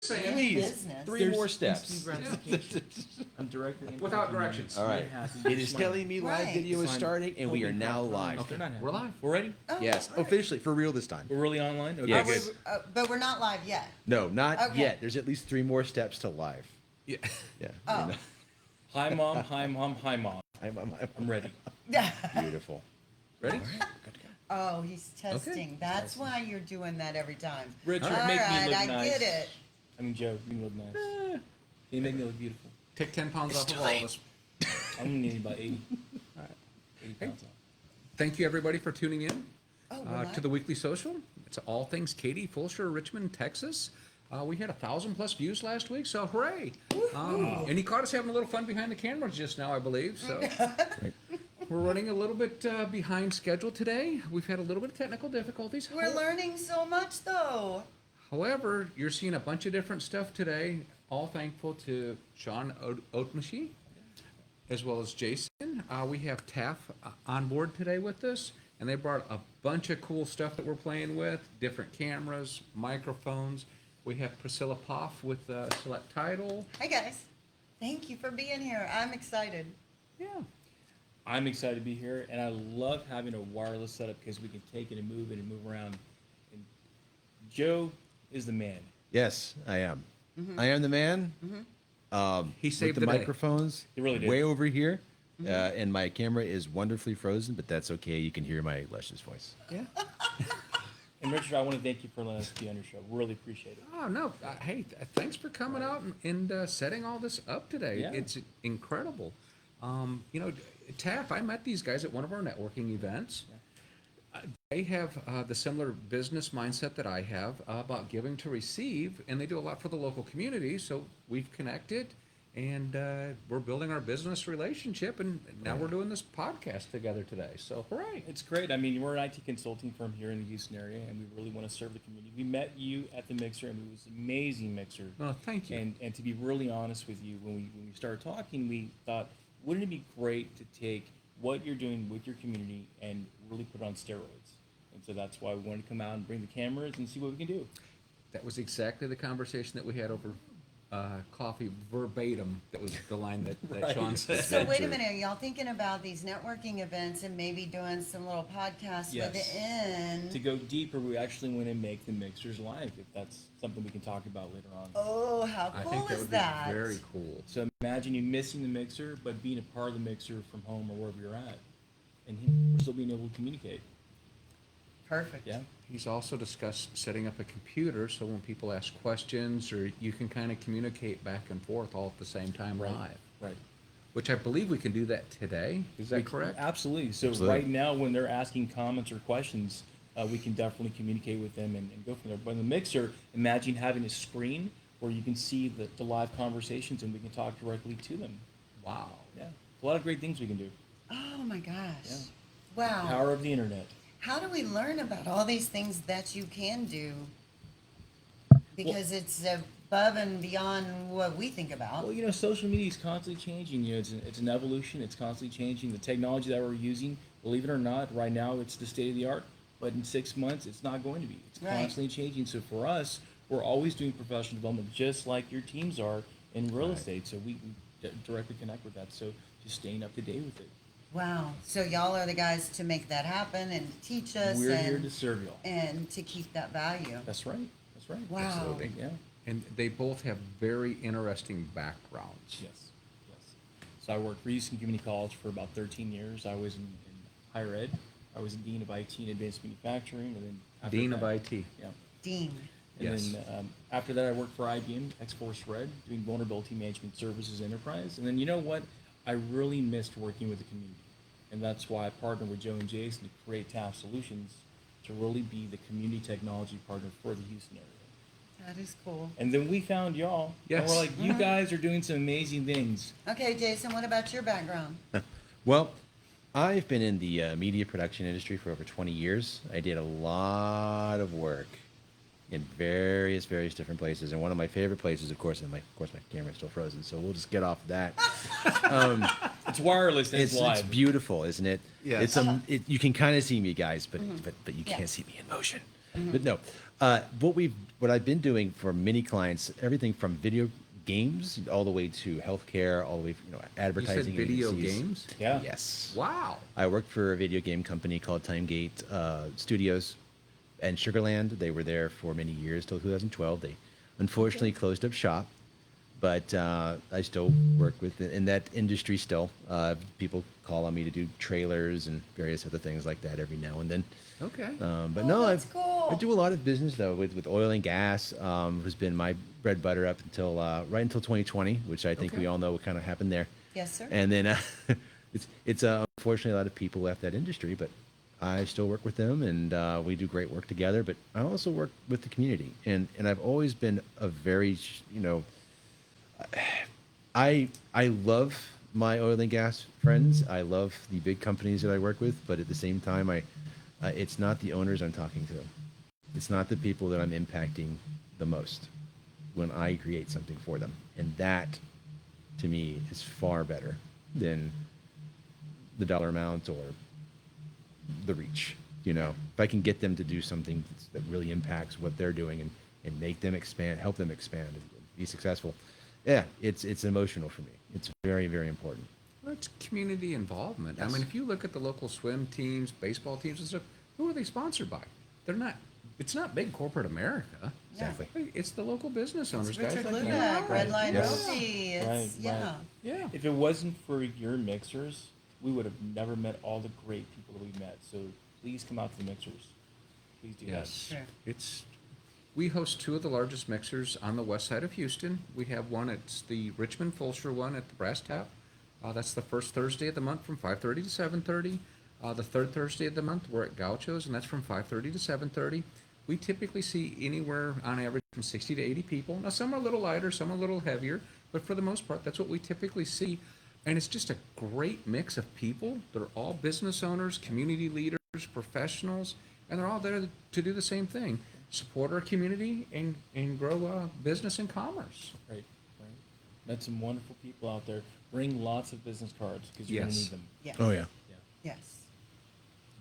Please, three more steps. I'm directly Without directions. All right. It is telling me live Right. video is starting, and we are now live. Okay. We're live. We're ready? Oh, Yes, right. officially, for real this time. We're really online? Okay, Yes. good. But we're not live yet. No, not Okay. yet. There's at least 3 more steps to live. Yeah. Yeah. Oh. you know. Hi, Mom. Hi, Mom. Hi, Mom. I'm I'm ready. beautiful. Ready? Oh, he's testing. That's why you're doing that every time. Richard, All make me right, look I nice. get it. I mean, Joe, you look nice. Can you make me look beautiful? Take 10 pounds off of all of us. I'm going to need about 80. All right. 80 pounds off. Thank you, everybody, for tuning in Oh, we're to live? the weekly social. It's all things Katy, Fulshear, Richmond, Texas. We had 1,000+ views last week, so hooray! And he caught us having a little fun behind the cameras just now, I believe. So we're running a little bit behind schedule today. We've had a little bit of technical difficulties. We're learning so much, though. However, you're seeing a bunch of different stuff today. All thankful to Sean Otmishi, as well as Jason. We have TAF on board today with us, and they brought a bunch of cool stuff that we're playing with, different cameras, microphones. We have Priscilla Pfaff with Select Title. Hi, guys. Thank you for being here. I'm excited. Yeah. I'm excited to be here, and I love having a wireless setup because we can take it and move around. And Joe is the man. Yes, I am. I am the man. He saved with the the day. microphones. He really did. Way over here. And my camera is wonderfully frozen, but that's okay. You can hear my luscious voice. Yeah. And Richard, I want to thank you for letting us be on your show. Really appreciate it. Oh, no. Hey, thanks for coming out and setting all this up today. Yeah. It's incredible. TAF, I met these guys at one of our networking events. They have the similar business mindset that I have about giving to receive, and they do a lot for the local community. So we've connected, and we're building our business relationship, and now we're doing this podcast together today. So hooray! It's great. I mean, we're an IT consulting firm here in the Houston area, and we really want to serve the community. We met you at the mixer, and it was an amazing mixer. Oh, thank you. And to be really honest with you, when we started talking, we thought, wouldn't it be great to take what you're doing with your community and really put it on steroids? And so that's why we wanted to come out and bring the cameras and see what we can do. That was exactly the conversation that we had over coffee, verbatim. That was the line that Right. Sean said. So wait a minute. Are y'all thinking about these networking events and maybe doing some little podcasts Yes. within? To go deeper, we actually want to make the mixers live, if that's something we can talk about later on. Oh, how I cool think that is would that? be very cool. So imagine you missing the mixer, but being a part of the mixer from home or wherever you're at, and we're still being able to communicate. Perfect. Yeah. He's also discussed setting up a computer so when people ask questions, or you can kind of communicate back and forth all at the same time live. Right. Which I believe we can do that today. Is that correct? Absolutely. So Absolutely. right now, when they're asking comments or questions, we can definitely communicate with them and go from there. But in the mixer, imagine having a screen where you can see the live conversations and we can talk directly to them. Wow. Yeah. A lot of great things we can do. Oh my gosh. Yeah. Wow. Power of the internet. How do we learn about all these things that you can do? Because it's above and beyond what we think about. Well, social media is constantly changing. It's an evolution. It's constantly changing. The technology that we're using, believe it or not, right now it's the state of the art. But in 6 months, it's not going to be. It's Right. constantly changing. So for us, we're always doing professional development, just like your teams are in real estate. So we directly connect with that. So just staying up to date with it. Wow. So y'all are the guys to make that happen and teach us We're and, here to serve y'all. and to keep that value. That's right. That's right. Wow. Absolutely. Yeah. And they both have very interesting backgrounds. Yes. Yes. So I worked for Houston Community College for about 13 years. I was in higher ed. I was Dean of IT and Advanced Manufacturing, and then after Dean that, of IT. Yeah. Dean. And Yes. then after that, I worked for IBM, X-Force Red, doing vulnerability management services enterprise. And then you know what? I really missed working with the community. And that's why I partnered with Joe and Jason to create TAF Solutions to really be the community technology partner for the Houston area. That is cool. And then we found y'all. And Yes. we're like, you guys are doing some amazing things. Okay, Jason, what about your background? Well, I've been in the media production industry for over 20 years. I did a lot of work in various different places, and one of my favorite places, of course my camera's still frozen, so we'll just get off that. It's wireless and it's It's live. beautiful, isn't it? Yes. It's you can kind of see me, guys, but you Yeah. can't see me in motion. But no, what I've been doing for many clients, everything from video games all the way to healthcare, all the way, You advertising said video agencies. games? Yeah. Yes. Wow. I worked for a video game company called Timegate Studios and Sugarland. They were there for many years till 2012. They unfortunately closed up shop, but I still work in that industry still. People call on me to do trailers and various other things like that every now and then. Okay. But Oh, no, that's cool. I do a lot of business though with oil and gas. Has been my bread and butter up until right until 2020, which I think Okay. we all know what kind of happened there. Yes, sir. And then it's unfortunately a lot of people left that industry, but I still work with them and we do great work together. But I also work with the community, and I've always been a very I love my oil and gas friends. I love the big companies that I work with, but at the same time, it's not the owners I'm talking to. It's not the people that I'm impacting the most when I create something for them, and that to me is far better than the dollar amount or the reach. If I can get them to do something that really impacts what they're doing and make them expand, help them expand and be successful. Yeah, it's emotional for me. It's very, very important. Well, it's community involvement. I Yes. mean, if you look at the local swim teams, baseball teams and stuff, who are they sponsored by? They're not, it's not big corporate America. Exactly. It's the local business owners, guys. Richard like you. Luebeck, Red Line Yes. Realty. Right, It's, yeah. right. Yeah. If it wasn't for your mixers, we would have never met all the great people that we met. So please come out to the mixers. Please do Yes. Sure. We host two of the largest mixers on the west side of Houston. We have one, it's the Richmond Fulshear one at the Brass Tap. That's the first Thursday of the month from 5:30 to 7:30. The third Thursday of the month, we're at Gaucho's, and that's from 5:30 to 7:30. We typically see anywhere on average from 60 to 80 people. Now, some are a little lighter, some are a little heavier, but for the most part, that's what we typically see. And it's just a great mix of people. They're all business owners, community leaders, professionals, and they're all there to do the same thing. Support our community and grow business and commerce. that. Right, right. Met some wonderful people out there. Bring lots of business cards because you're going to Yes. need them. Yes. Oh yeah, Yeah. Yes.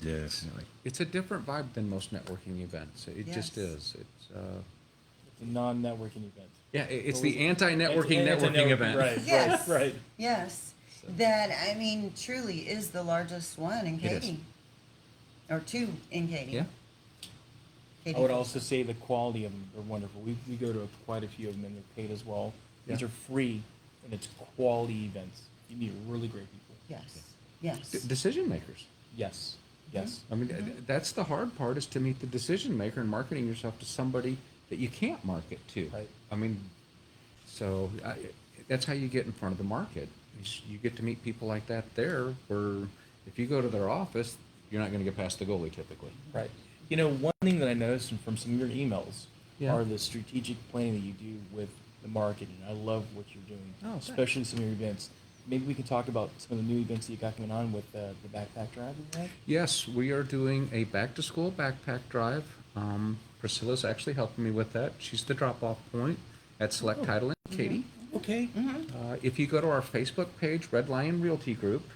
definitely. It's a different vibe than most networking events. It just Yes. is. It's It's a non-networking event. yeah, it's But the we- anti-networking It's a networking event. Right, Yes. right, right. Yes. So- That, I mean, truly is the largest one in It is. Katy. Or two in Katy. Yeah. Katy I would Falls. also say the quality of them are wonderful. We go to quite a few of them and they're paid as well. These Yeah. are free and it's quality events. You meet really great people. Yes. Yes. Decision makers. Yes, yes. I mean, that's the hard part is to meet the decision maker and marketing yourself to somebody that you can't market to. Right. I mean, so that's how you get in front of the market. Is you get to meet people like that there, where if you go to their office, you're not going to get past the goalie typically. Right. One thing that I noticed from some of your emails Yeah. are the strategic planning that you do with the marketing. I love what you're doing, Oh, thanks. especially some of your events. Maybe we can talk about some of the new events that you got going on with the backpack drive you have. Yes, we are doing a back to school backpack drive. Priscilla's actually helping me with that. She's the drop off point at Select Title in Katy. Okay. If you go to our Facebook page, Red Lion Realty Group,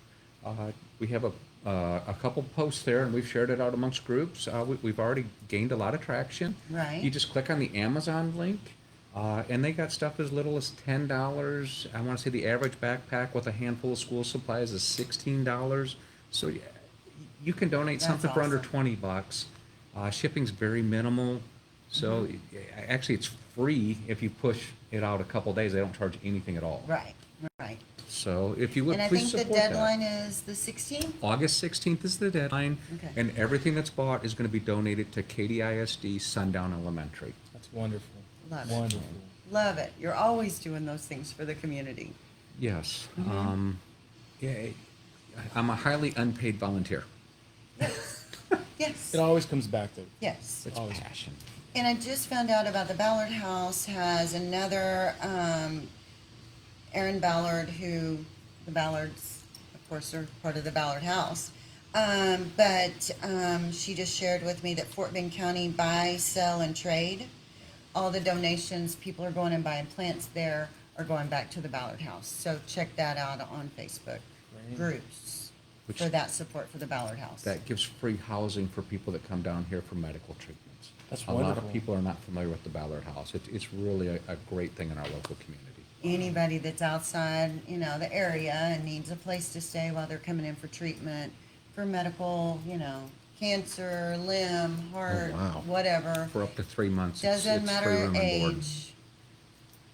we have a couple posts there, and we've shared it out amongst groups. We've already gained a lot of traction. Right. You just click on the Amazon link, and they got stuff as little as $10. I want to say the average backpack with a handful of school supplies is $16. So you can donate That's something for under awesome. $20. Shipping's very minimal. So actually, it's free if you push it out a couple days. They don't charge anything at all. Right. Right. So if you would, And I please think the support that. deadline is the 16th. August 16th is the deadline, Okay. and everything that's bought is going to be donated to Katy ISD Sundown Elementary. That's wonderful. Love it. Wonderful. Love it. You're always doing those things for the community. Yes. Mm-hmm. Yeah, I'm a highly unpaid volunteer. Yes. It always comes back to Yes. It's Always. passion. And I just found out about the Ballard House has another Aaron Ballard, who the Ballards, of course, are part of the Ballard House. But she just shared with me that Fort Bend County buy, sell, and trade. All the donations, people are going and buying plants there, are going back to the Ballard House. So check that out on Facebook Great. groups Which- for that support for the Ballard House. That gives free housing for people that come down here for medical treatments. That's a lot wonderful. of people are not familiar with the Ballard House. It's really a great thing in our local community. Anybody that's outside, the area and needs a place to stay while they're coming in for treatment, for medical, cancer, limb, heart, wow. whatever. For up to 3 months, Doesn't it's matter free room and board. age.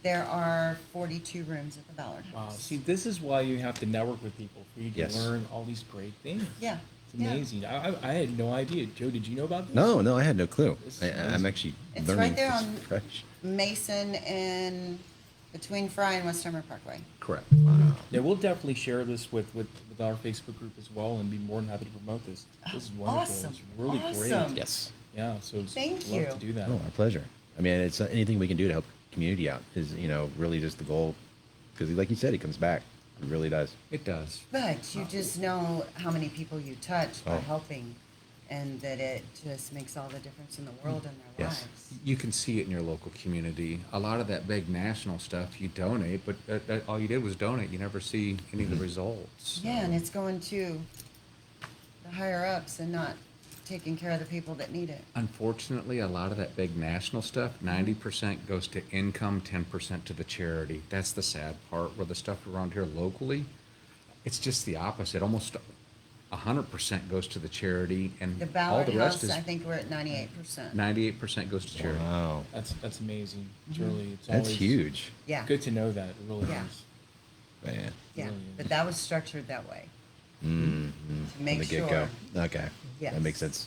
There are 42 rooms at the Ballard Wow. House. See, this is why you have to network with people for you to Yes. learn all these great things. Yeah. It's yeah. amazing. I had no idea. Joe, did you know about this? No, I had no clue. This is I'm amazing. actually It's learning. right there this on fresh. Mason and between Fry and Westover Parkway. Correct. Wow. Yeah, we'll definitely share this with our Facebook group as well, and be more than happy to promote this. This is wonderful. Awesome. It's really Awesome. great. Yes. Yeah. So Thank love you. to do that. Oh, our pleasure. I mean, it's anything we can do to help the community out is, really just the goal. Because, like you said, he comes back. It really does. It does. But you just know how many people you touch by Oh. helping, and that it just makes all the difference in the world in their Yes. lives. You can see it in your local community. A lot of that big national stuff, you donate, but all you did was donate. You never see any of the results. Yeah, and it's going to the higher ups and not taking care of the people that need it. Unfortunately, a lot of that big national stuff, 90% goes to income, 10% to the charity. That's the sad part. Where the stuff around here locally, it's just the opposite. Almost 100% goes to the charity, and The all Ballard the rest House, is I think we're at 98%. 98% goes to charity. Wow. That's amazing. It's really it's That's always huge. Yeah. good to know that. It really Yeah. is. Man. Yeah, Really but is. that was structured that way. Mm-hmm. To make From the sure. get-go. Okay. Yes. That makes sense.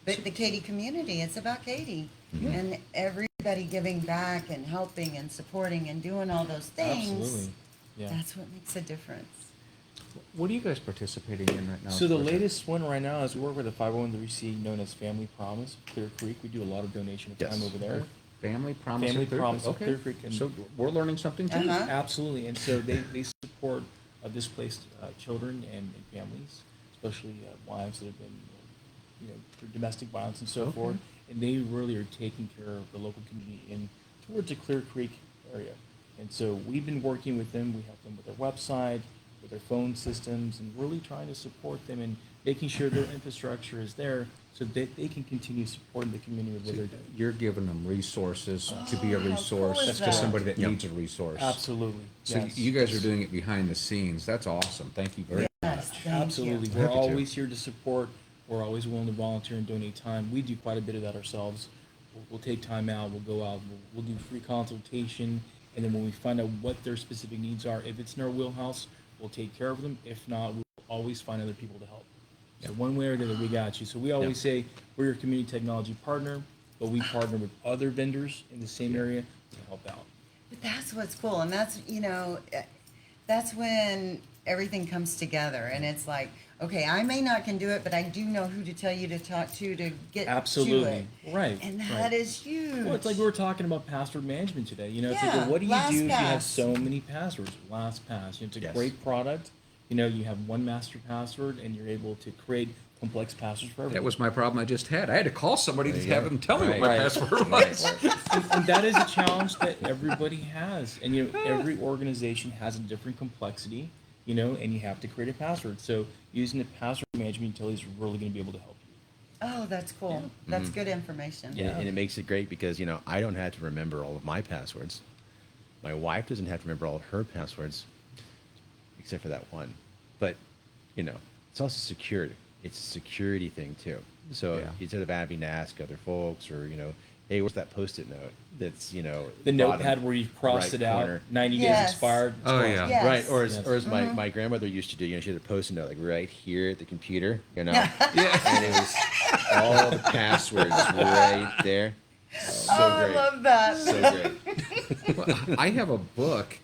But the Katy community, it's about Katy. And everybody giving back and helping and supporting and doing all those things. Absolutely. Yeah. That's what makes a difference. What are you guys participating in right now? So the Georgia? latest one right now is we work with a 501c known as Family Promise, Clear Creek. We do a lot of donation of time Yes. over there. Family Promise. Family of Clear Promise of Creek. Clear Creek, and- So we're learning something too. Uh-huh. Absolutely, and so they support displaced children and families, especially wives that have been, through domestic violence and so forth. And they really are taking care of the local community in towards the Clear Creek area. And so we've been working with them. We help them with their website, with their phone systems, and really trying to support them and making sure their infrastructure is there so that they can continue supporting the community with what they're doing. You're giving them resources to be a Oh, how resource cool is to that? somebody that Yep. needs a resource. Absolutely. So yes. you guys are doing it behind the scenes. That's awesome. Thank you very Yes, much. thank Absolutely. you. We're Happy to. always here to support. We're always willing to volunteer and donate time. We do quite a bit of that ourselves. We'll take time out. We'll go out. We'll do free consultation. And then when we find out what their specific needs are, if it's in our wheelhouse, we'll take care of them. If not, we'll always find other people to help. So one way or another, we got you. So we always say we're your community technology partner, but we partner with other vendors in the same area to help out. But that's what's cool. And that's, that's when everything comes together. And it's like, okay, I may not can do it, but I do know who to tell you to talk to get to Absolutely. it. Right. And right. that is huge. Well, it's like we were talking about password management today. It's like, Yeah, well, what do you do if you have LastPass. so many passwords? LastPass. It's a Yes. great product. You have one master password, and you're able to create complex passwords for everyone. That was my problem I just had. I had to call somebody There to you have go. them tell me what my Right. password was. and that is a challenge that everybody has. And every organization has a different complexity. And you have to create a password. So using the password management utility is really going to be able to help you. Oh, that's cool. That's good information. Yeah. And it makes it great because, I don't have to remember all of my passwords. My wife doesn't have to remember all of her passwords, except for that one. But, it's also security. It's a security thing too. So Yeah. instead of having to ask other folks or, hey, what's that Post-it note that's, The bottom notepad where you crossed right it out, corner. 90 Yes. days expired. it's Oh, gone. yeah. Yes. Right, or as, Yes. or as my grandmother used to do, she had a Post-it note like right here at the computer, Yeah. and it was all the passwords right there. So Oh, I great. love that. So great. Well, I have a book,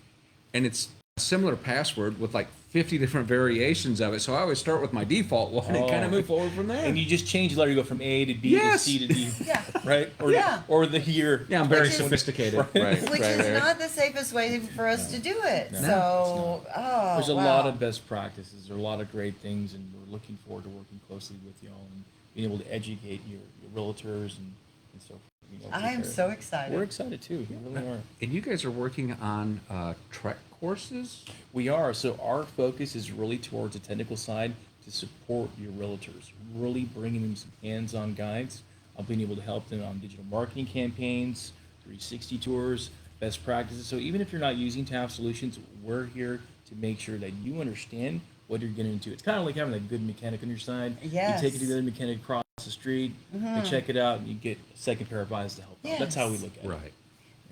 and it's a similar password with like 50 different variations of it. So I always start with my default one and kind Oh. of move forward from there. And you just change the letter. You go from A to B Yes. to C to D. Yeah. Right? Or, Yeah. or the year. Yeah, I'm very Which is- sophisticated. Right, Which right, is right. not the safest way for us to do it. No, So, oh, There's a wow. lot of best practices. There are a lot of great things, and we're looking forward to working closely with y'all and being able to educate your realtors and so forth. I am so excited. We're excited too. We really are. And you guys are working on Trek courses? We are. So our focus is really towards the technical side to support your realtors, really bringing them some hands-on guides being able to help them on digital marketing campaigns, 360 tours, best practices. So even if you're not using TAF Solutions, we're here to make sure that you understand what you're getting into. It's kind of like having a good mechanic on your side. Yes. You take it to the other mechanic across the street, they check it out, and you get a second pair of eyes to help out. That's how we Yes. look at it. Right.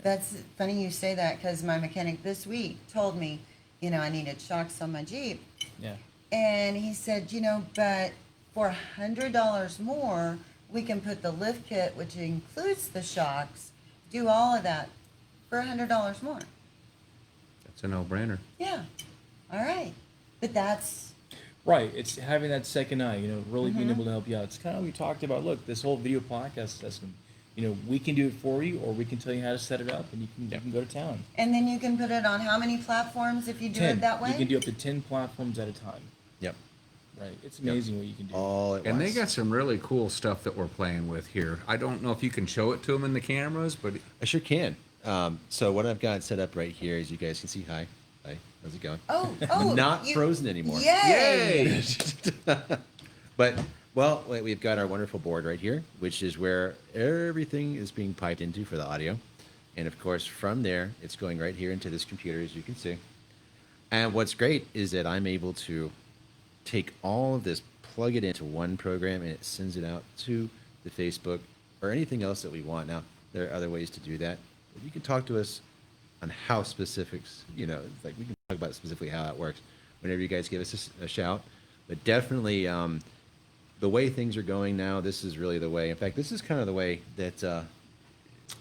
That's funny you say that because my mechanic this week told me, I needed shocks on my Jeep. Yeah. And he said, but for $100 more, we can put the lift kit, which includes the shocks, do all of that for $100 more. That's a no-brainer. Yeah. All right. But that's, Right. It's having that second eye, really being able to help you out. It's kind of what we talked about. Look, this whole video podcast system, we can do it for you, or we can tell you how to set it up, and you can go to town. and then you can put it on how many platforms if you do 10. it that way? You can do up to 10 platforms at a time. Yep. Right. It's amazing what you can do. All at And once. they got some really cool stuff that we're playing with here. I don't know if you can show it to them in the cameras, but I sure can. So what I've got set up right here, as you guys can see, hi, how's it going? Oh, Not frozen anymore. Yay! But well, we've got our wonderful board right here, which is where everything is being piped into for the audio, and of course from there it's going right here into this computer, as you can see. And what's great is that I'm able to take all of this, plug it into one program, and it sends it out to the Facebook or anything else that we want. Now, there are other ways to do that. But you can talk to us on how specifics, it's like we can talk about specifically how that works whenever you guys give us a shout. But definitely, the way things are going now, this is really the way. In fact, this is kind of the way that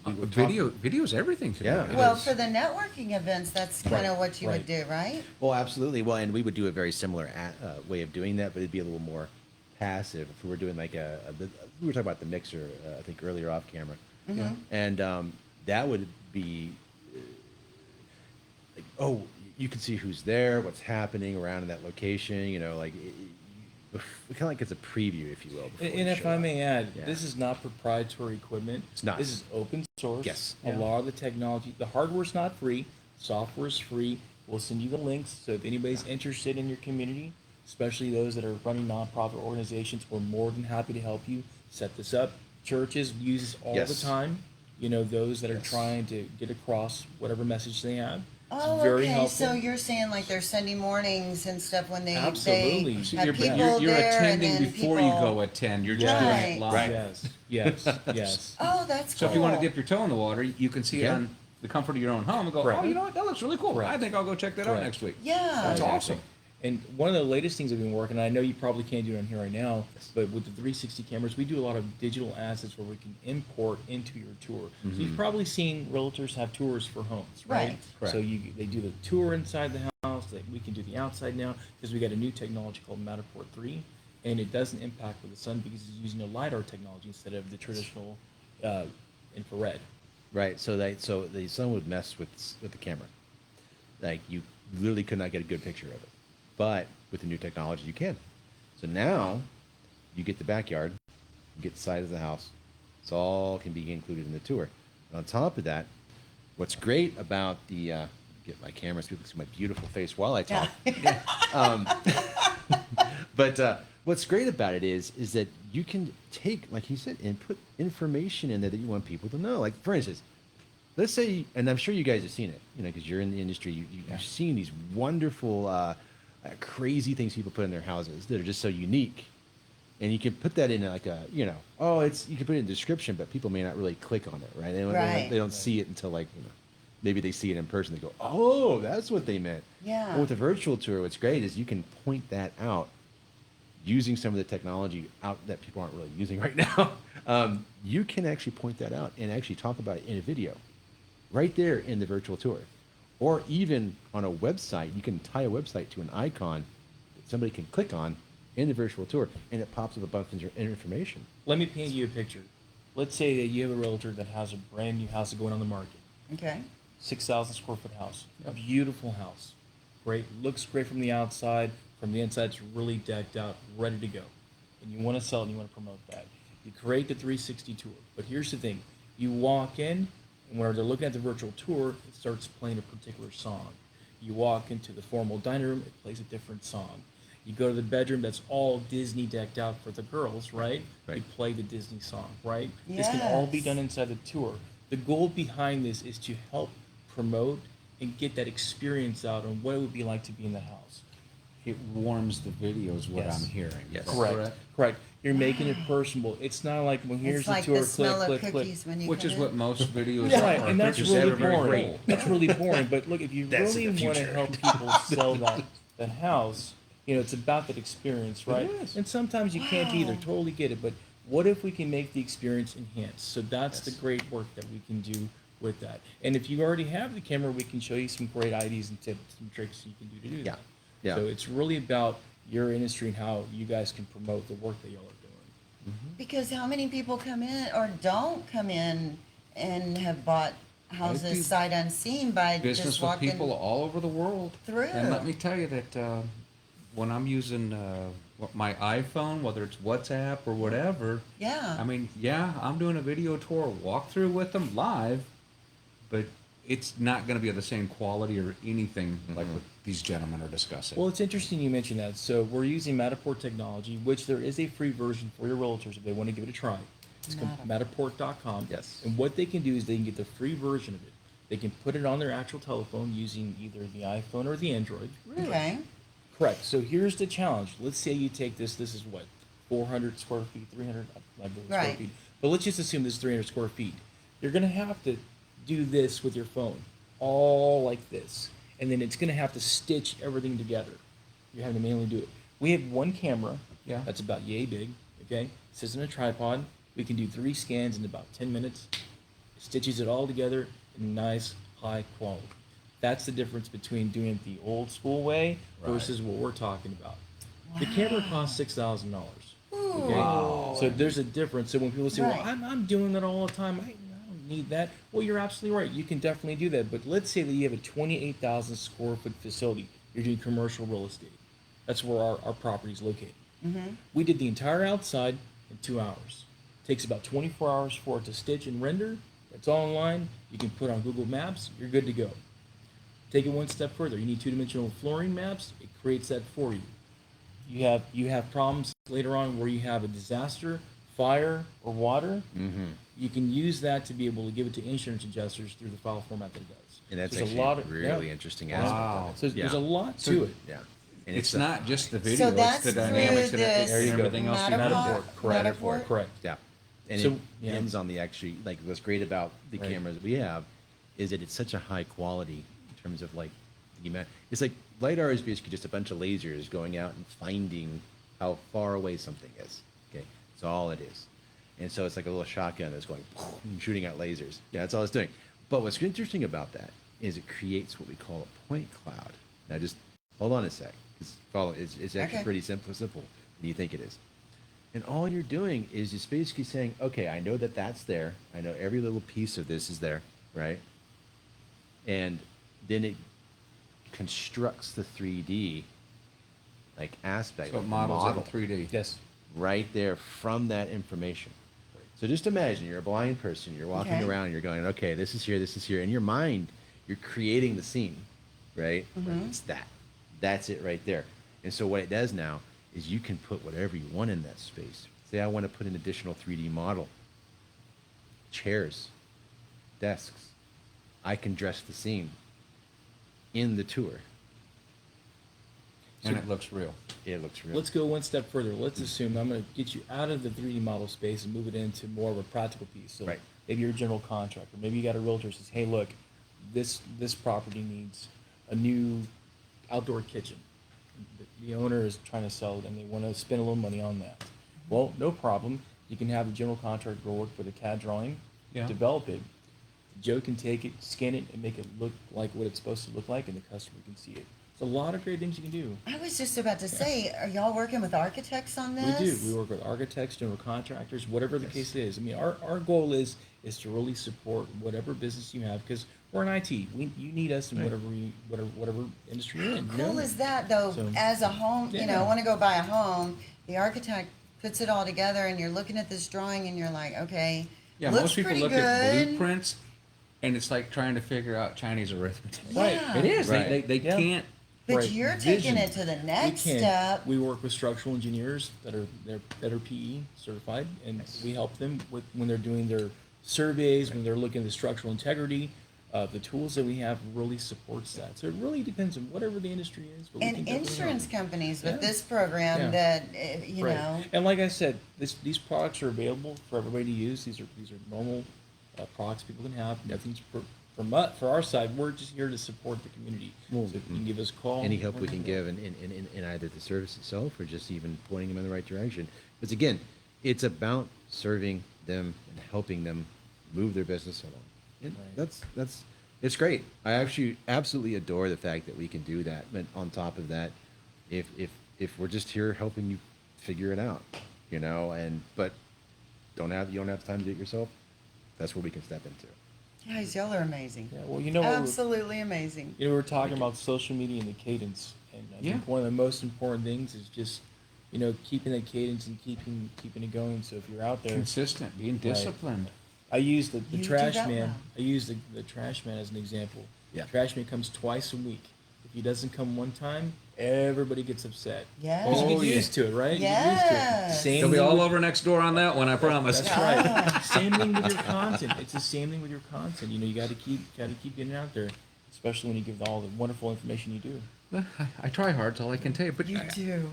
we would talk. video's everything today. Yeah. Well, for the networking events, that's kind of Right, what you would right. do, right? Well, absolutely. Well, and we would do a very similar way of doing that, but it'd be a little more passive. If we were doing like we were talking about the mixer, I think earlier off camera, and that would be like, oh, you can see who's there, what's happening around in that location. Kind of like it's a preview, if you will. before And we if show I up. may add, Yeah. this is not proprietary equipment. It's not. This is open source. Yes. A lot of the technology, the hardware's not free. Software's free. We'll send you the links. So if anybody's interested in your community, especially those that are running nonprofit organizations, we're more than happy to help you set this up. Churches use this all Yes. the time. Those that are Yes. trying to get across whatever message they have. Oh, it's very okay. helpful. So you're saying like their Sunday mornings and stuff when they Absolutely. So have you're, people you're there attending and then before people... you go attend. You're just doing Right. it live. Right. Yes. Yes. Oh, that's So cool. if you want to dip your toe in the water, you can see it Yeah. on the comfort of your own home and go, Correct. oh, you know what? That looks really cool. Correct. I think I'll go check that out Correct. next week. Yeah. That's Exactly. awesome. And one of the latest things I've been working on, I know you probably can't do it on here right now, but with the 360 cameras, we do a lot of digital assets where we can import into your tour. So you've probably seen realtors have tours for homes, right? Right. Correct. So they do the tour inside the house. We can do the outside now because we got a new technology called Matterport 3, and it doesn't impact with the sun because it's using a LiDAR technology instead of the traditional infrared. Right. So the sun would mess with the camera. Like you literally could not get a good picture of it. But with the new technology, you can. So now you get the backyard, you get the side of the house. It's all can be included in the tour. And on top of that, what's great about the get my camera so people can see my beautiful face while I talk. But what's great about it is that you can take, like you said, and put information in there that you want people to know. Like for instance, let's say, and I'm sure you guys have seen it, because you're in the industry, you've seen these wonderful, crazy things people put in their houses that are just so unique. And you can put that in like a, you can put it in the description, but people may not really click on it, right? They don't see it until like, maybe they see it in person. They go, oh, that's what they meant. Yeah. Well, with the virtual tour, what's great is you can point that out using some of the technology out that people aren't really using right now. You can actually point that out and actually talk about it in a video right there in the virtual tour. Or even on a website, you can tie a website to an icon that somebody can click on in the virtual tour, and it pops up a bunch of information. Let me paint you a picture. Let's say that you have a realtor that has a brand new house going on the market. Okay. 6,000 square foot house. A beautiful house. Great. Looks great from the outside. From the inside, it's really decked out, ready to go. And you want to sell it and you want to promote that. You create the 360 tour. But here's the thing. You walk in, and when they're looking at the virtual tour, it starts playing a particular song. You walk into the formal dining room, it plays a different song. You go to the bedroom, that's all Disney decked out for the girls, right? Right. You play the Disney song, right? This can all be Yes. done inside the tour. The goal behind this is to help promote and get that experience out on what it would be like to be in the house. It warms the video is what Yes. I'm hearing. Yes. Is that Correct. Correct. You're making it personable. It's not like, well, here's It's the like tour, the smell click, of click, click. cookies when you Which come is in. what most videos Yeah, are. right, and that's Just really everybody boring. great. That's really boring. But look, if you That's really the want to future. help people sell that house, you know, it's about that experience, right? is. And sometimes you can't be there. Wow. Totally get it. But what if we can make the experience enhanced? So that's the Yes. great work that we can do with that. And if you already have the camera, we can show you some great ideas and tips and tricks you can do to do Yeah. that. Yeah. So it's really about your industry and how you guys can promote the work that y'all are doing. Because how many people come in or don't come in and have bought houses do sight unseen by Business just with walking people all over the world. through? And let me tell you that when I'm using my iPhone, whether it's WhatsApp or whatever, Yeah. I mean, yeah, I'm doing a video tour walkthrough with them live, but it's not going to be of the same quality or anything like what these gentlemen are discussing. Well, it's interesting you mentioned that. So we're using Matterport technology, which there is a free version for your realtors if they want to give it a try. It's Matterport.com. Yes. And what they can do is they can get the free version of it. They can put it on their actual telephone using either the iPhone or the Android. Okay. Correct. So here's the challenge. Let's say you take this. This is what, 400 square feet, 300, I believe, square Right. feet. But let's just assume this is 300 square feet. You're going to have to do this with your phone, all like this, and then it's going to have to stitch everything together. You have to manually do it. We have one camera. Yeah. That's about yay big. Okay. It sits in a tripod. We can do 3 scans in about 10 minutes. It stitches it all together in nice, high quality. That's the difference between doing it the old school way versus what we're talking about. The camera costs $6,000. Okay? Wow. So there's a difference. So when people say, Right. well, I'm doing that all the time. I don't need that. Well, you're absolutely right. You can definitely do that. But let's say that you have a 28,000 square foot facility. You're doing commercial real estate. That's where our property is located. We did the entire outside in 2 hours. Takes about 24 hours for it to stitch and render. It's all online. You can put on Google Maps. You're good to go. Take it one step further. You need 2-dimensional flooring maps. It creates that for you. You have problems later on where you have a disaster, fire, or water. You can use that to be able to give it to insurance adjusters through the file format that it does. And that's There's actually a lot of really interesting aspect Wow. of it. So there's a lot So- to it. Yeah. And It's a- not just the video, that's it's the through dynamics and this There you go. everything else. Matterport? Correct. Correct. Yeah. And So- it yeah. ends on the actually, like, what's great about the Right. cameras we have is that it's such a high quality in terms of, like, the amount. It's like LiDAR is basically just a bunch of lasers going out and finding how far away something is. Okay. That's all it is. And so it's like a little shotgun that's going and shooting out lasers. Yeah, that's all it's doing. But what's interesting about that is it creates what we call a point cloud. Now, just hold on a sec. It's actually Okay. pretty simple than you think it is. And all you're doing is just basically saying, okay, I know that that's there. I know every little piece of this is there, right? And then it constructs the 3D like aspect. So it like models model it in 3D. Yes. right there from that information. So just imagine you're a blind person. You're walking Okay. around. You're going, okay, this is here. This is here. In your mind, you're creating the scene, right? It's that. That's it right there. And so what it does now is you can put whatever you want in that space. Say I want to put an additional 3D model, chairs, desks. I can dress the scene in the tour. And it looks real. It looks real. Let's go one step further. Let's assume I'm going to get you out of the 3D model space and move it into more of a practical piece. So Right. maybe you're a general contractor. Maybe you got a realtor who says, hey, look, this property needs a new outdoor kitchen. The owner is trying to sell it and they want to spend a little money on that. Well, no problem. You can have the general contractor go work with a CAD drawing, Yeah. develop it. Joe can take it, scan it, and make it look like what it's supposed to look like, and the customer can see it. There's a lot of great things you can do. I was just about to say, are y'all working with architects on this? We do. We work with architects, general contractors, whatever the case is. I mean, our goal is to really support whatever business you have because we're in IT. You need us in Right. whatever industry you're in. How cool is that though? So- As a home, you know, Yeah. want to go buy a home, the architect puts it all together, and you're looking at this drawing, and you're like, okay, Yeah, looks most people pretty look good. at blueprints and it's like trying to figure out Chinese arithmetic. Right. Yeah. It is. Right. They Yeah. can't But bright you're vision. taking it to the next We can. step. We work with structural engineers that are PE certified, and we help them with when they're doing their surveys, when they're looking at the structural integrity. The tools that we have really supports that. So it really depends on whatever the industry is. But we And can definitely insurance help. companies with Yeah. this program Yeah. that, you Right. know, And like I said, these products are available for everybody to use. These are normal products people can have. Nothing's for our side. We're just here to support the community. Well, So if you can give us a call. Any help we're we can here. give in either the service itself or just even pointing them in the right direction. Because again, it's about serving them and helping them move their business along. And Right. it's great. I actually absolutely adore the fact that we can do that. But on top of that, if we're just here helping you figure it out, you know, but you don't have time to do it yourself, that's where we can step into. guys, y'all are amazing. Yeah. Well, you know what? Absolutely amazing. You know, we're talking about social media and the cadence, and I think one of the most important things is just, you know, keeping that cadence and keeping it going. So if you're out there, Consistent, being disciplined. I use the You do trash that man. well. I use the trash man as an example. Yeah. Trash man comes twice a week. If he doesn't come one time, everybody gets upset. Yeah. 'Cause you Oh, get yeah. used to it, right? You get used to it. Yes. Same They'll be thing all with- over next door on that one, I promise. That's right. Same thing with your content. It's the same thing with your content. You know, you got to keep getting out there, especially when you give all the wonderful information you do. I try hard, it's all I can tell you. But You do.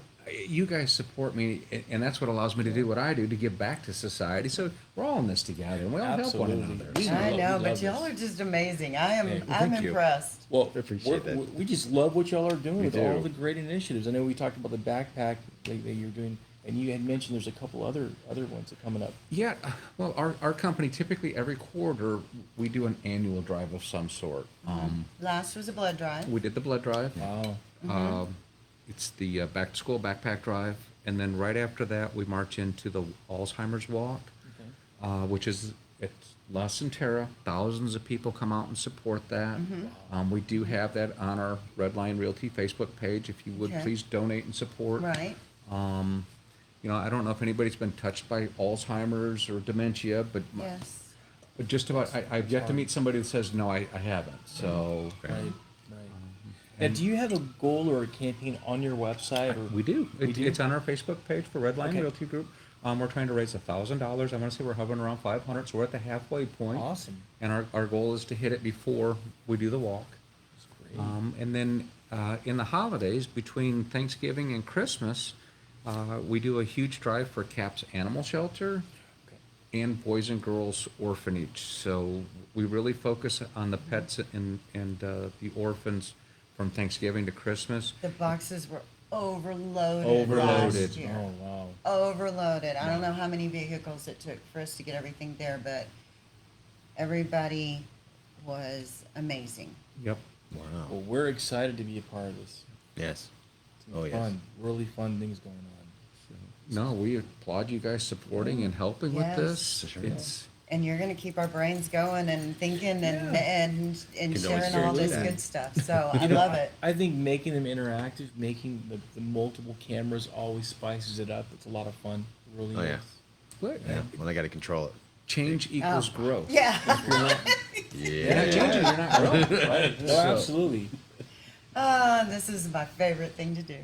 you guys support me, and that's what allows me to do what I do, to give back to society. So we're all in this together, and we all help one Absolutely. another. We So- I love- know, we but love y'all this. are just amazing. I'm Hey, well, I'm thank you. impressed. Well, I appreciate that. we just love what y'all are doing We with all do. the great initiatives. I know we talked about the backpack that you're doing, and you had mentioned there's a couple other ones that are coming up. Yeah, well, our company, typically every quarter, we do an annual drive of some sort. Last was a blood drive. We did the blood drive. Wow. It's the back to school backpack drive, and then right after that, we march into the Alzheimer's walk, Okay. which is it's Les and Tara. Thousands of people come out and support that. We do have that on our Red Line Realty Facebook page. If you would Okay. please donate and support. Right. You know, I don't know if anybody's been touched by Alzheimer's or dementia, but Yes. but just about, I've yet to meet somebody that says no, I haven't. So Right. Right. Now, do you have a goal or a campaign on your website? Or we do. We do? It's on our Facebook page for Red Line Okay. Realty Group. We're trying to raise $1,000. I want to say we're hovering around 500, so we're at the halfway point. Awesome. And our goal is to hit it before we do the walk. That's great. And then in the holidays, between Thanksgiving and Christmas, we do a huge drive for CAPS Animal Shelter Okay. and Boys and Girls Orphanage. So we really focus on the pets and the orphans from Thanksgiving to Christmas. The boxes were overloaded. Overloaded. Last year. Oh wow. Overloaded. I don't know how many vehicles it took for us to get everything there, but everybody was amazing. Yep. Wow. Well, we're excited to be a part of this. Yes. It's gonna Oh, be yes. fun. Really fun things going on. No, we applaud you guys supporting and helping Yes. with this. For sure. It's And you're going to keep our brains going and thinking and Can always sharing share all with this that. good stuff. So I You know, love it. I think making them interactive, making the multiple cameras always spices it up. It's a lot of fun. It really Oh, yeah. is. good. Yeah. Well, I got to control it. Change equals growth. Oh. Yeah. You're not changing, you're not growing. Right. Oh, absolutely. This is my favorite thing to do.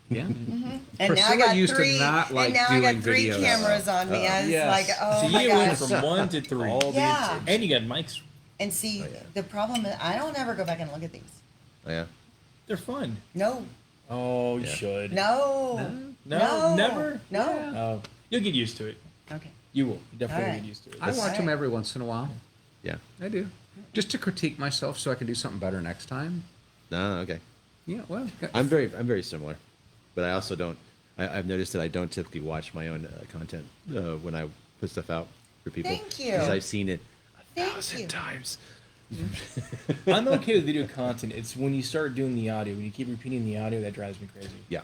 Yeah. And now I Priscilla got used to three. not like and now I doing got three videos. cameras on me. I was Yes. like, oh so my you went gosh. from 1 to 3. All the Yeah. inserts. And you got mics. And see, Oh, yeah. the problem is I don't ever go back and look at these. Oh, yeah. They're fun. No, Oh, you Yeah. should. no, No? Never? no. Oh, you'll get used to it. Okay. You will. You definitely All right. get used to it. I watch them right. every once in a while. Yeah. I do. Just to critique myself so I can do something better next time. No, okay. Yeah, well. I'm very similar, but I also don't. I've noticed that I don't typically watch my own content when I put stuff out for people. Thank you. Because I've seen it Thank 1,000 you. times. I'm okay with video content. It's when you start doing the audio, when you keep repeating the audio, that drives me crazy. Yeah.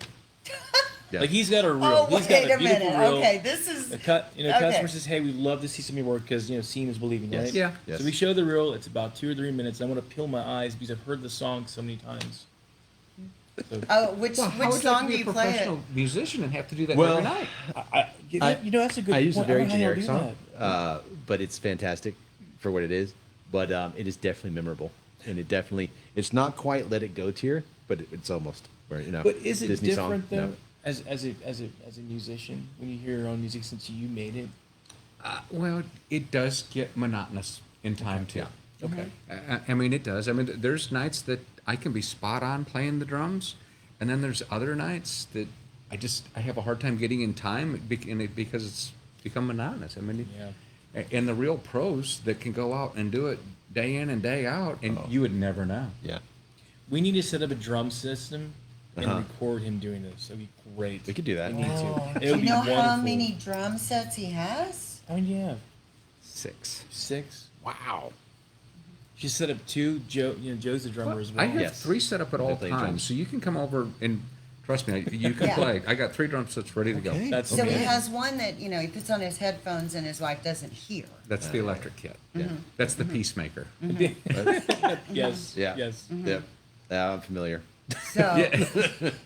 Yeah. Like he's got a reel. Oh, He's got wait a beautiful minute. reel. Okay, this is. A cut, Okay. customer says, "Hey, we'd love to see some of your work because seeing is believing, Yes. right?" Yeah. Yes. So we show the reel. It's about 2 or 3 minutes. I want to peel my eyes because I've heard the song so many times. So, Oh, which Well, how would you like song to do be you a play it? professional musician and have to do that Well, every night? that's a good. I use a point. very don't know how y'all generic do song, that. but it's fantastic for what it is. But it is definitely memorable, and it's not quite Let It Go tier, but it's almost where But is it Disney song? different though, No. as a musician when you hear your own music since you made it? Well, it does get monotonous in time too. Okay. I mean, it does. I mean, there's nights that I can be spot on playing the drums, and then there's other nights that I have a hard time getting in time because it's become monotonous. I mean, Yeah. and the real pros that can go out and do it day in and day out, and you would never know. Yeah. We need to set up a drum system and Uh-huh. record him doing this. That'd be great. We could do that. We need to. Oh, It do would you be know wonderful. how many drum sets he has? How many do you have? 6. 6. Wow. She set up 2. Joe's the drummer as well. I have Yes. 3 set up at all They're playing times, drums. so you can come over and trust me, you can Yeah. play. I got 3 drum sets ready to Okay. go. That's So he amazing. has one that, he puts on his headphones and his wife doesn't hear. That's the electric kit. Yeah. That's the peacemaker. Yes. Yeah. Yes. Yep. I'm familiar. So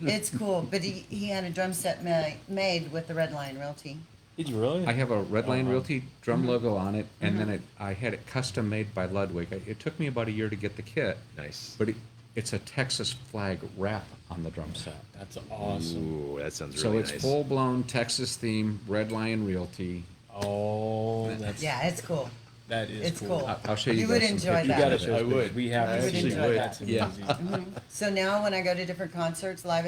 it's cool. But he had a drum set made with the Red Lion Realty. Did you really? I have a Red Lion wow. Realty drum logo on it, and then I had it custom made by Ludwig. It took me about a year to get the kit, Nice. but it's a Texas flag wrap on the drum set. That's awesome. Ooh, that sounds So really it's nice. full blown Texas theme, Red Lion Realty. Oh, that's Yeah, it's cool. that is It's cool. cool. I'll show you You guys would some enjoy pictures You that. gotta of it. show us. I would. We have I to actually see would. that. That's Yeah. amazing. So now when I go to different concerts, live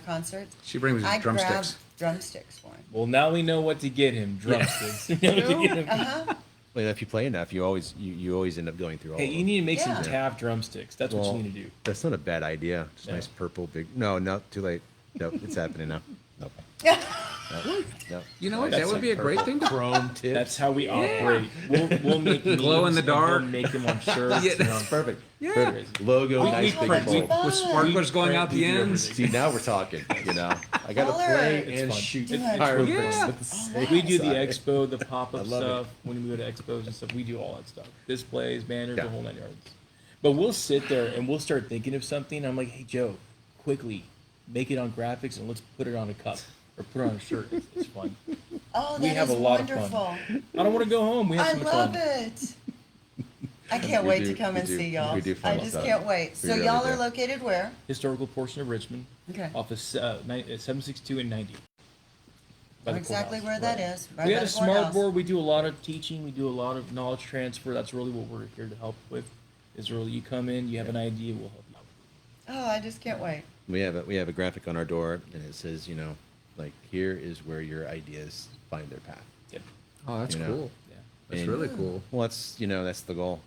concerts, She brings I grab drumsticks. drumsticks for him. Well, now we know what to get him. Drumsticks. Uh-huh. Well, if you play enough, you always end up going through all Hey, of you them. need to make Yeah. some TAF drumsticks. That's what Well, you need to do. That's not a bad idea. Just No. nice purple big. No, too late. Nope, it's happening now. Nope. No. You know what? That's That would be a great thing to. Chrome tips. That's how we operate. We'll make Glow in memes the and dark. we'll make them on shirts. Yeah, and on- perfect. Yeah. Perfect. Logo, We- nice we big print- we- bold. With sparklers going out the We do ends. everything. See, now we're talking. I got to Color. play It's and fun. shoot It's fireworks Yeah. at the Oh, same We do the time. expo, the pop-up I love it. stuff. When we go to expos and stuff, we do all that stuff. Displays, banners, Yeah. the whole 9 yards. But we'll sit there and we'll start thinking of something. I'm like, hey, Joe, quickly make it on graphics and let's put it on a cup or put it on a shirt. It's fun. Oh, We that have is a lot of wonderful. fun. I don't want to go home. We have I so much love fun. it. I can't We wait do- to come we and do- see y'all. we do I fun just stuff. can't wait. We So really y'all do. are located where? Historical portion of Richmond. Okay. Off of 762 and 90. By Know the exactly courthouse. where that Right. is. Right We by had a the courthouse. smart board. We do a lot of teaching. We do a lot of knowledge transfer. That's really what we're here to help with. Is really you come in, you have an idea, we'll help you out. Oh, I just can't wait. We have a graphic on our door, and it says, like here is where your ideas find their path. Yep. Oh, that's You know. cool. Yeah. That's And- really cool. Well, that's the goal.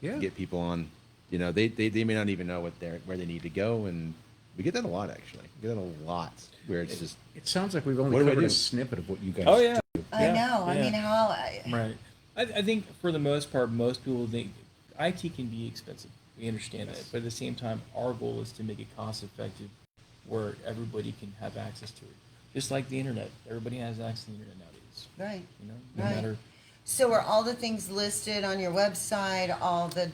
Yeah. Get people on. They may not even know where they need to go, and we get that a lot actually. We get that a lot where it's just It sounds like we've only What do I covered do? a snippet of what you guys Oh yeah. I Yeah, know. I yeah. mean, how? Right. I think for the most part, most people think IT can be expensive. We understand that, but at the same time, our goal is to make it cost effective, where everybody can have access to it. Just like the internet, everybody has access to the internet nowadays. Right. No Right. matter So are all the things listed on your website? All the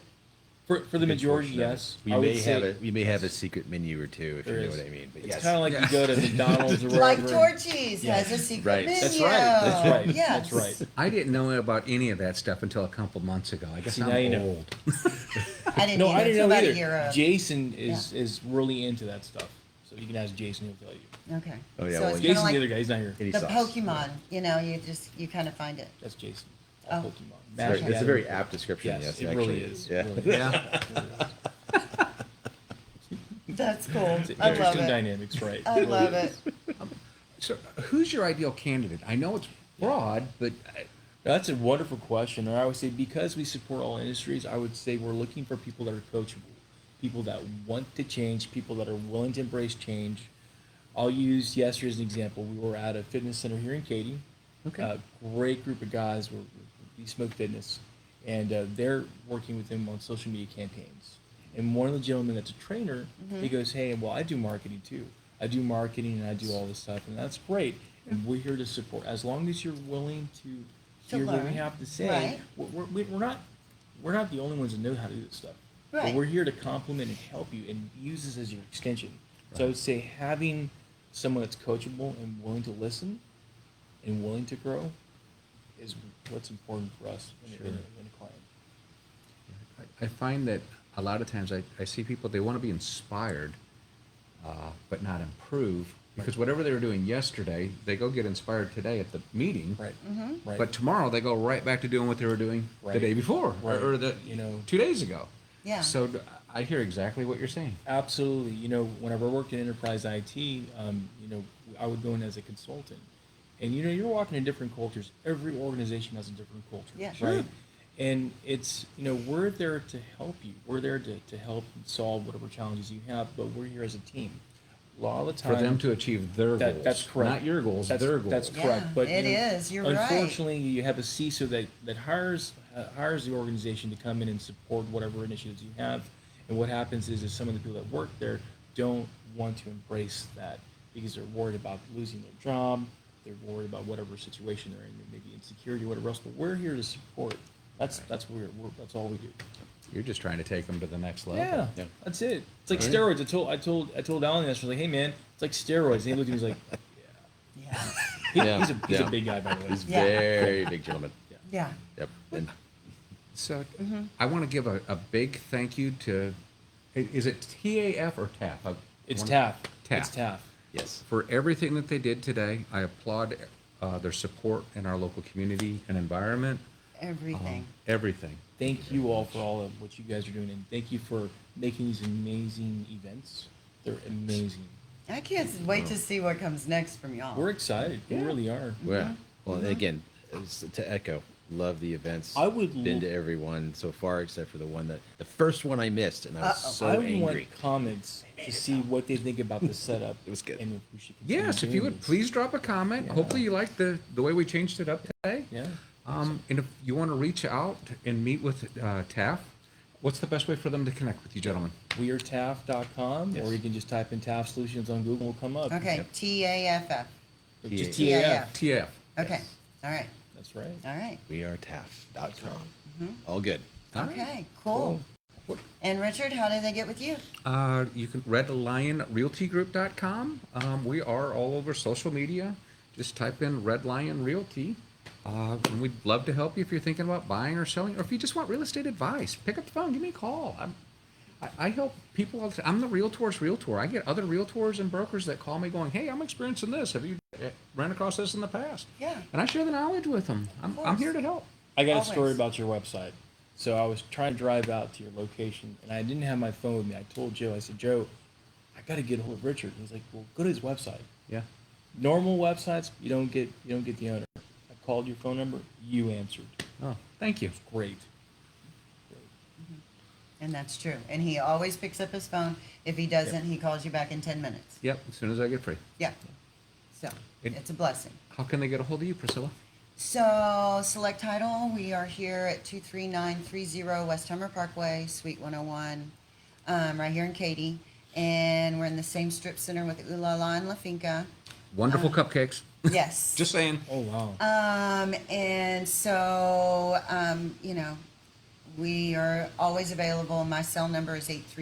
for the majority, yes. We I would may say have a secret menu or two if you there know is. what I mean. But It's yes, kind of like you go to McDonald's or like wherever. Torchy's Yeah. has a secret Right. menu. That's right. That's right. Yes. That's right. I didn't know about any of that stuff until a couple months ago. I guess See, I'm now you know. old. I didn't No, either I didn't until know about either. a year ago. Jason is really into that stuff, so you can ask Jason; he'll tell you. Okay. Oh, yeah, So well, it's kind Jason's of like the other guy; he's not here. Any the sauce. Pokemon. You kind of find it. That's Jason. All Oh. Pokemon. It's Magic a very Gathering. apt description. Yes, Yes, it actually. really is. Yeah. It really is. Yeah. It really is. That's cool. It's I love interesting it. dynamics, right? I love it. So, who's your ideal candidate? I know it's broad, but That's a wonderful question, and I would say because we support all industries, I would say we're looking for people that are coachable, people that want to change, people that are willing to embrace change. I'll use yesterday as an example. We were at a fitness center here in Katy. Okay. A great group of guys. We Smoke Fitness, and they're working with them on social media campaigns. And one of the gentlemen that's a trainer, he goes, "Hey, well, I do marketing too. I do marketing and I do all this stuff, and that's great. And we're here to support. As long as you're willing to hear what we learn. have to say, Right. we're not the only ones that know how to do this stuff. Right. But we're here to complement and help you and use this as your extension. So I would say having someone that's coachable and willing to listen and willing to grow is what's important for us in a client. I find that a lot of times I see people, they want to be inspired, but not improve. Because whatever they were doing yesterday, they go get inspired today at the meeting. Right. Right. But tomorrow they go right back to doing what they were doing the Right. day before, Right. or the You know. 2 days ago. Yeah. So I hear exactly what you're saying. Absolutely. You know, whenever I worked in enterprise IT, you know, I would go in as a consultant. And, you know, you're walking in different cultures. Every organization has a different culture. Yeah. Right. Sure. And it's, you know, we're there to help you. We're there to help solve whatever challenges you have, but we're here as a team. A lot of the time. For them to achieve their goals. That's correct. Not your goals, That's, their goals. That's Yeah, correct. But it you know, is. You're right. unfortunately, you have a CISO that hires the organization to come in and support whatever initiatives you have. And what happens is some of the people that work there don't want to embrace that because they're worried about losing their job. They're worried about whatever situation they're in, maybe insecurity, whatever else. But we're here to support. That's we're that's all we do. You're just trying to take them to the next level. Yeah, Yeah. that's it. It's like Right. steroids. I told Alan yesterday, like, hey man, it's like steroids. And he looked at me, he's like, Yeah. Yeah, he's yeah. a big guy, by the way. He's Yeah. very big gentleman. Yeah. Yep. And So I want to give a big thank you to, is it TAF or TAF? It's One- TAF. TAF. It's TAF. yes. For everything that they did today. I applaud their support in our local community and environment. Everything. Everything. Thank you all for all of what you guys are doing, and thank you for making these amazing events. They're amazing. I can't wait to see what comes next from y'all. We're excited. We Yeah. really are. Yeah. Well, and again, to echo, love the events. I would been lo- to every one so far except for the first one I missed, and I was so I would angry. want comments to see what they think about the setup. It was good. And if we should continue Yes, if you doing would this. please drop a comment. Yeah. Hopefully you like the way we changed it up today. Yeah. And if you want to reach out and meet with TAF, what's the best way for them to connect with you, gentlemen? WeAreTAF.com, Yes. or you can just type in TAF Solutions on Google. Will come up. Okay. Yep. TAFF. Just TAF. TAF. TAF. Okay. All right. That's right. All right. We are TAF.com. All good. All right. Okay. Cool. And Richard, how do they get with you? You can redlionrealtygroup.com. We are all over social media. Just type in Red Lion Realty. And we'd love to help you if you're thinking about buying or selling, or if you just want real estate advice. Pick up the phone, give me a call. I help people all the time. I'm the realtor's realtor. I get other realtors and brokers that call me going, hey, I'm experiencing this. Have you ran across this in the past? Yeah. And I share the knowledge with them. I'm course. here to help. I got a Always. story about your website. So I was trying to drive out to your location, and I didn't have my phone with me. I told Joe, I said, Joe, I got to get a hold of Richard. He's like, well, go to his website. Yeah. Normal websites, you don't get the owner. I called your phone number, you answered. Oh, thank you. Great. And that's true. And he always picks up his phone. If he doesn't, he calls you back in 10 minutes. Yep, as soon as I get free. Yeah. So It- it's a blessing. How can they get a hold of you, Priscilla? So, Select Title, we are here at 23930 West Hummer Parkway, Suite 101, right here in Katy. And we're in the same strip center with Ooh La La and La Finca. Wonderful cupcakes. Yes. Just saying. Oh, wow. And so, you know, we are always available. My cell number is 833.